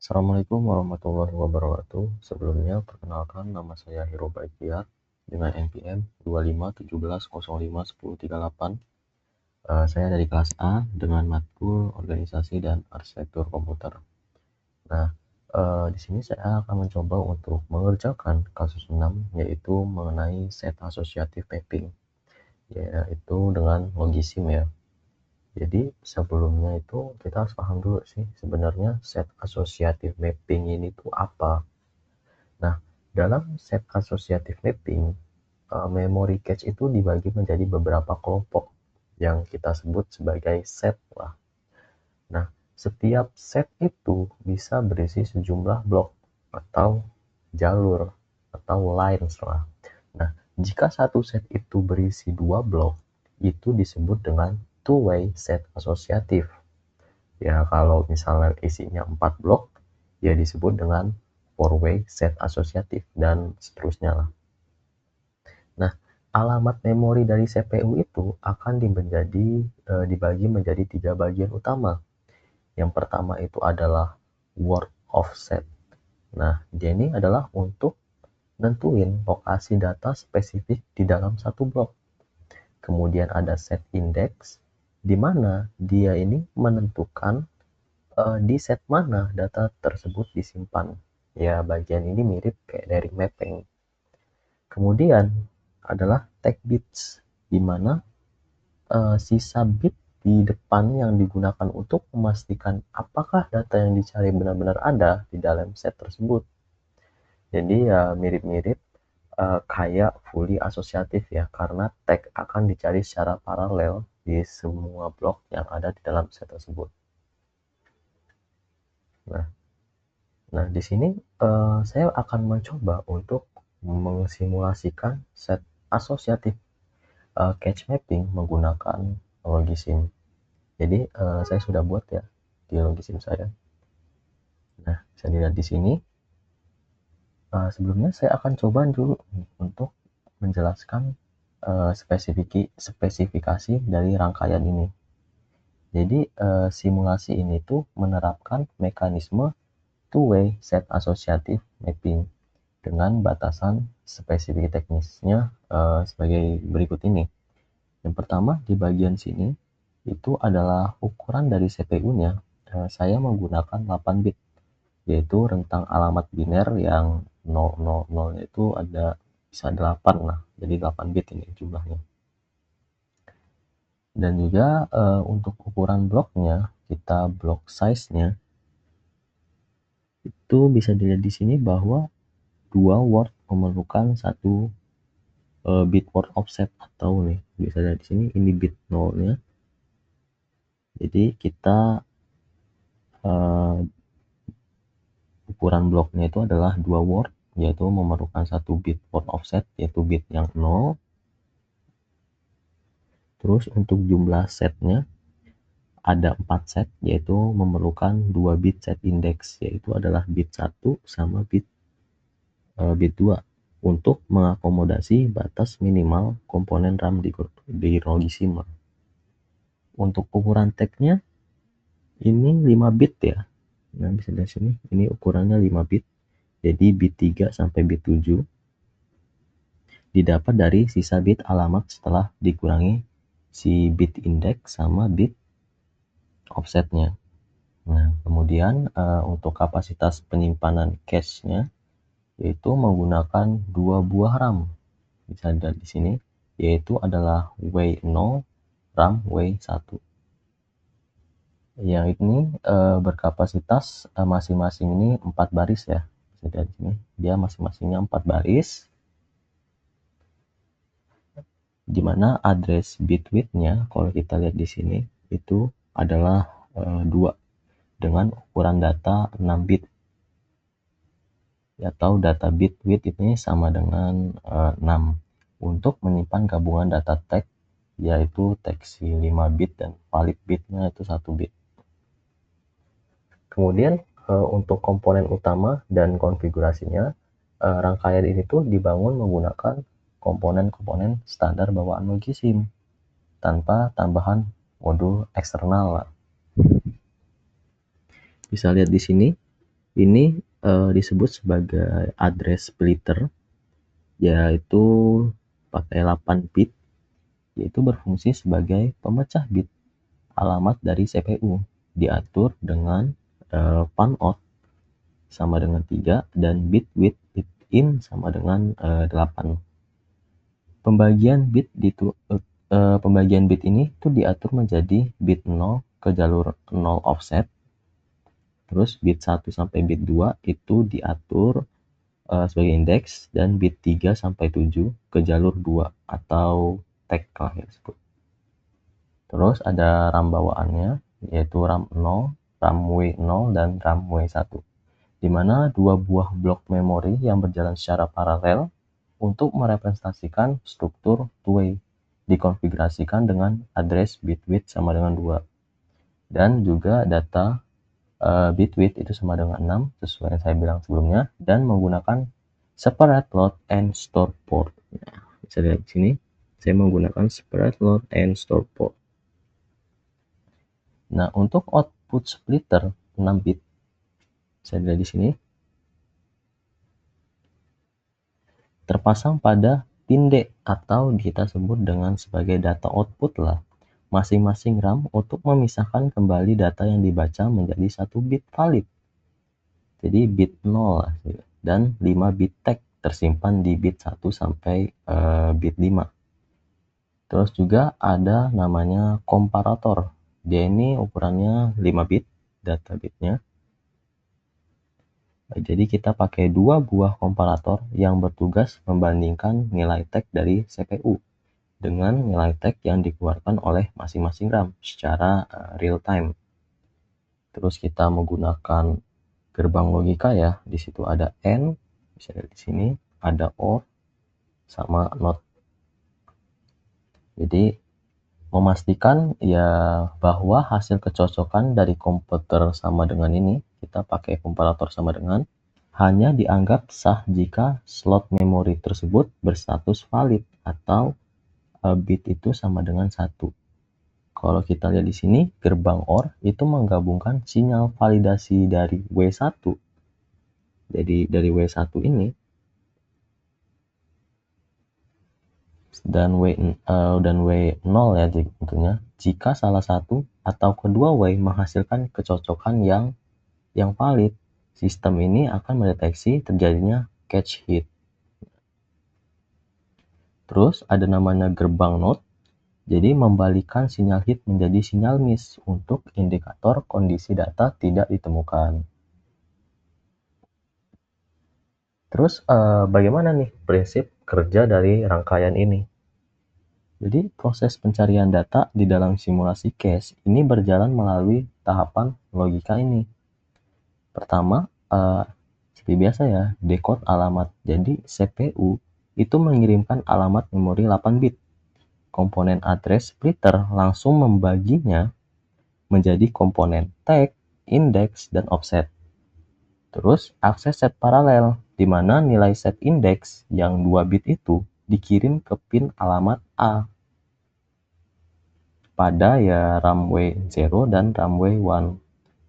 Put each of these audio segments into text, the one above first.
Assalamualaikum warahmatullahi wabarakatuh. Sebelumnya, perkenalkan nama saya Hiro Baikiar dengan NPM 2517015108. Saya dari kelas A dengan matkul organisasi dan arsitektur komputer. Nah, di sini saya akan mencoba untuk mengerjakan kasus 6, yaitu mengenai set associative mapping, yaitu dengan logisim ya. Jadi sebelumnya itu kita harus paham dulu sih sebenarnya set associative mapping ini tuh apa. Nah, dalam set associative mapping, memory cache itu dibagi menjadi beberapa kelompok yang kita sebut sebagai set lah. Nah, setiap set itu bisa berisi sejumlah blok atau jalur atau lines lah. Nah, jika satu set itu berisi dua blok, itu disebut dengan two-way set associative. Ya, kalau misalnya isinya 4 blok, ya disebut dengan four-way set associative dan seterusnya lah. Nah, alamat memori dari CPU itu akan dibagi menjadi 3 bagian utama. Yang pertama itu adalah word offset. Nah, dia ini adalah untuk nentuin lokasi data spesifik di dalam satu blok. Kemudian ada set index, di mana dia ini menentukan di set mana data tersebut disimpan. Ya, bagian ini mirip kayak dari mapping. Kemudian adalah tag bits, di mana sisa bit di depan yang digunakan untuk memastikan apakah data yang dicari benar-benar ada di dalam set tersebut. Jadi ya mirip-mirip kayak fully asosiatif ya, karena tag akan dicari secara paralel di semua blok yang ada di dalam set tersebut. Nah, di sini saya akan mencoba untuk mensimulasikan set asosiatif cache mapping menggunakan logisim. Jadi saya sudah buat ya di logisim saya. Nah, bisa dilihat di sini. Sebelumnya saya akan coba dulu untuk menjelaskan spesifikasi dari rangkaian ini. Jadi simulasi ini tuh menerapkan mekanisme two-way set associative mapping dengan batasan spesifik teknisnya sebagai berikut ini. Yang pertama, di bagian sini itu adalah ukuran dari CPU-nya. Saya menggunakan 8 bit, yaitu rentang alamat biner yang 000 itu ada bisa 8 lah. Jadi 8 bit ini jumlahnya. Dan juga untuk ukuran bloknya, kita blok size-nya itu bisa dilihat di sini bahwa dua word memerlukan satu bit word offset, atau nih bisa lihat di sini ini bit 0-nya. Jadi kita ukuran bloknya itu adalah 2 word, yaitu memerlukan satu bit word offset, yaitu bit yang 0. Terus untuk jumlah setnya ada 4 set, yaitu memerlukan 2 bit set index, yaitu adalah bit 1 sama bit 2 untuk mengakomodasi batas minimal komponen RAM di logisim. Untuk ukuran tagnya ini 5 bit ya. Nah, bisa dari sini ini ukurannya 5 bit. Jadi bit 3 sampai bit 7 didapat dari sisa bit alamat setelah dikurangi si bit index sama bit offsetnya. Nah, kemudian untuk kapasitas penyimpanan cache-nya yaitu menggunakan 2 buah RAM. Bisa dilihat di sini, yaitu adalah W0, RAM W1. Yang ini berkapasitas masing-masing ini 4 baris ya. Bisa dilihat di sini, dia masing-masingnya 4 baris. Di mana address bit width-nya kalau kita lihat di sini itu adalah 2 dengan ukuran data 6 bit. Atau data bit width ini sama dengan 6 untuk menyimpan gabungan data tag, yaitu tag si 5 bit dan valid bitnya itu 1 bit. Kemudian untuk komponen utama dan konfigurasinya, rangkaian ini tuh dibangun menggunakan komponen-komponen standar bawaan logisim tanpa tambahan modul eksternal. Bisa lihat di sini Ini disebut sebagai address splitter, yaitu pakai 8 bit, yaitu berfungsi sebagai pemecah bit alamat dari CPU, diatur dengan pan out sama dengan 3 dan bit width in sama dengan 8. Pembagian bit ini tuh diatur menjadi bit 0 ke jalur 0 offset. Terus bit 1 sampai bit 2 itu diatur sebagai indeks, dan bit 3 sampai 7 ke jalur 2 atau tag lah ya disebut. Terus ada RAM bawaannya, yaitu RAM 0, RAM W0, dan RAM W1, di mana dua buah blok memori yang berjalan secara paralel untuk merepresentasikan struktur two-way dikonfigurasikan dengan address bit width sama dengan 2, dan juga data bit width itu sama dengan 6 sesuai yang saya bilang sebelumnya, dan menggunakan separate load and store port. Nah, bisa lihat di sini saya menggunakan separate load and store port. Nah, untuk output splitter 6 bit, saya lihat di sini terpasang pada pin D, atau kita sebut dengan sebagai data output lah, masing-masing RAM untuk memisahkan kembali data yang dibaca menjadi 1 bit valid, jadi bit 0 lah, dan 5 bit tag tersimpan di bit 1 sampai bit 5. Terus juga ada namanya komparator, dia ini ukurannya 5 bit data bitnya. Jadi kita pakai dua buah komparator yang bertugas membandingkan nilai tag dari CPU dengan nilai tag yang dikeluarkan oleh masing-masing RAM secara real time. Terus kita menggunakan gerbang logika ya. Di situ ada AND, bisa lihat di sini, ada OR sama NOT. Jadi memastikan ya bahwa hasil kecocokan dari komputer sama dengan ini, kita pakai komparator sama dengan, hanya dianggap sah jika slot memori tersebut berstatus valid atau bit itu sama dengan 1. Kalau kita lihat di sini, gerbang OR itu menggabungkan sinyal validasi dari W1. Jadi dari W1 ini dan W0 ya tentunya, jika salah satu atau kedua way menghasilkan kecocokan yang valid, sistem ini akan mendeteksi terjadinya catch hit. Terus ada namanya gerbang NOT, jadi membalikan sinyal hit menjadi sinyal miss untuk indikator kondisi data tidak ditemukan. Terus bagaimana nih prinsip kerja dari rangkaian ini? Jadi proses pencarian data di dalam simulasi cache ini berjalan melalui tahapan logika ini. Pertama, seperti biasa ya, decode alamat. Jadi CPU itu mengirimkan alamat memori 8 bit. Komponen address splitter langsung membaginya menjadi komponen tag, index, dan offset. Terus akses set paralel, di mana nilai set index yang 2 bit itu dikirim ke pin alamat A pada ya RAM W0 dan RAM W1.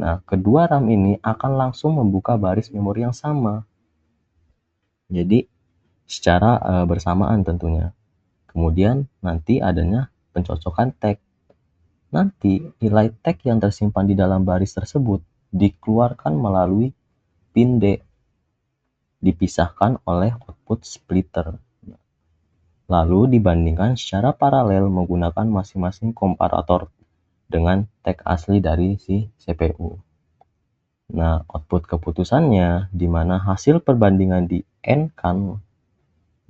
Nah, kedua RAM ini akan langsung membuka baris memori yang sama. Jadi, secara bersamaan tentunya. Kemudian nanti adanya pencocokan tag. Nanti nilai tag yang tersimpan di dalam baris tersebut dikeluarkan melalui pin D, dipisahkan oleh output splitter. Lalu dibandingkan secara paralel menggunakan masing-masing komparator dengan tag asli dari si CPU. Nah, output keputusannya di mana hasil perbandingan di AND-kan.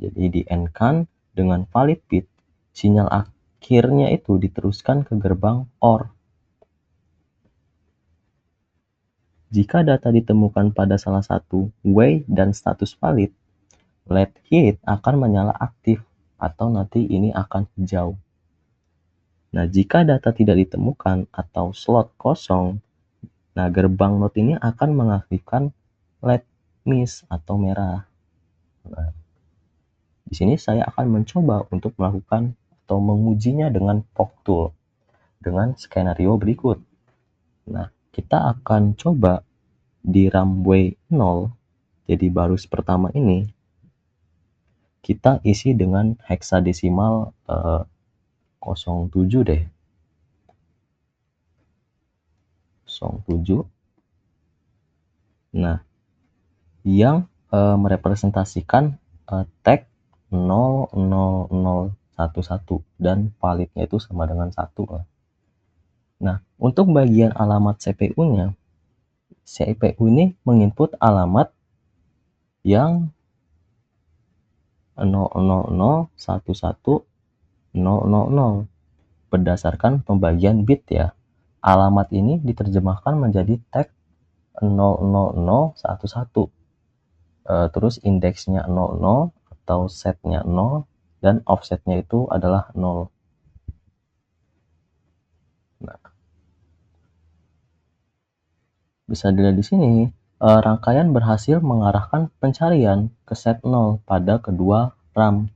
Jadi di AND-kan dengan valid bit, sinyal akhirnya itu diteruskan ke gerbang OR. Jika data ditemukan pada salah satu way dan status valid, LED hit akan menyala aktif atau nanti ini akan hijau. Nah, jika data tidak ditemukan atau slot kosong, nah gerbang NOT ini akan mengaktifkan LED miss atau merah. Nah, di sini saya akan mencoba untuk melakukan atau mengujinya dengan POC tool dengan skenario berikut. Nah, kita akan coba di RAM W0, jadi baris pertama ini, kita isi dengan heksadesimal 07 deh. 07. Nah, yang merepresentasikan tag 00011 dan validnya itu sama dengan 1 lah. Nah, untuk bagian alamat CPU-nya, CPU ini menginput alamat yang 0001100 berdasarkan pembagian bit ya. Alamat ini diterjemahkan menjadi tag 00011. Terus indeksnya 00 atau setnya 0 dan offsetnya itu adalah 0. Nah, bisa dilihat di sini, rangkaian berhasil mengarahkan pencarian ke set 0 pada kedua RAM.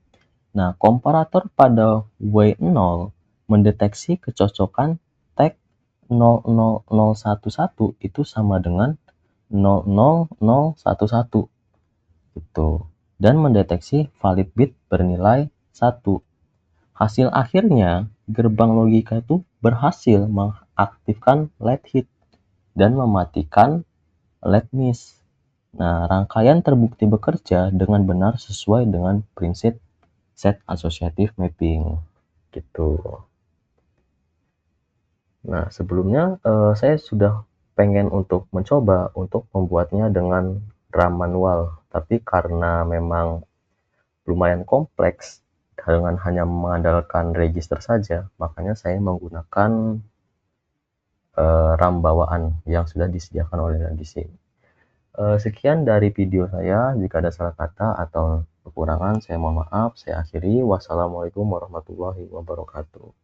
Nah, komparator pada W0 mendeteksi kecocokan tag 00011 itu sama dengan 00011 gitu, dan mendeteksi valid bit bernilai 1. Hasil akhirnya, gerbang logika itu berhasil mengaktifkan LED hit dan mematikan LED miss. Nah, rangkaian terbukti bekerja dengan benar sesuai dengan prinsip set associative mapping gitu. Nah, sebelumnya saya sudah pengen untuk mencoba untuk membuatnya dengan RAM manual, tapi karena memang lumayan kompleks dengan hanya mengandalkan register saja, makanya saya menggunakan RAM bawaan yang sudah disediakan oleh Nadisi. Sekian dari video saya. Jika ada salah kata atau kekurangan, saya mohon maaf. Saya akhiri. Wassalamualaikum warahmatullahi wabarakatuh.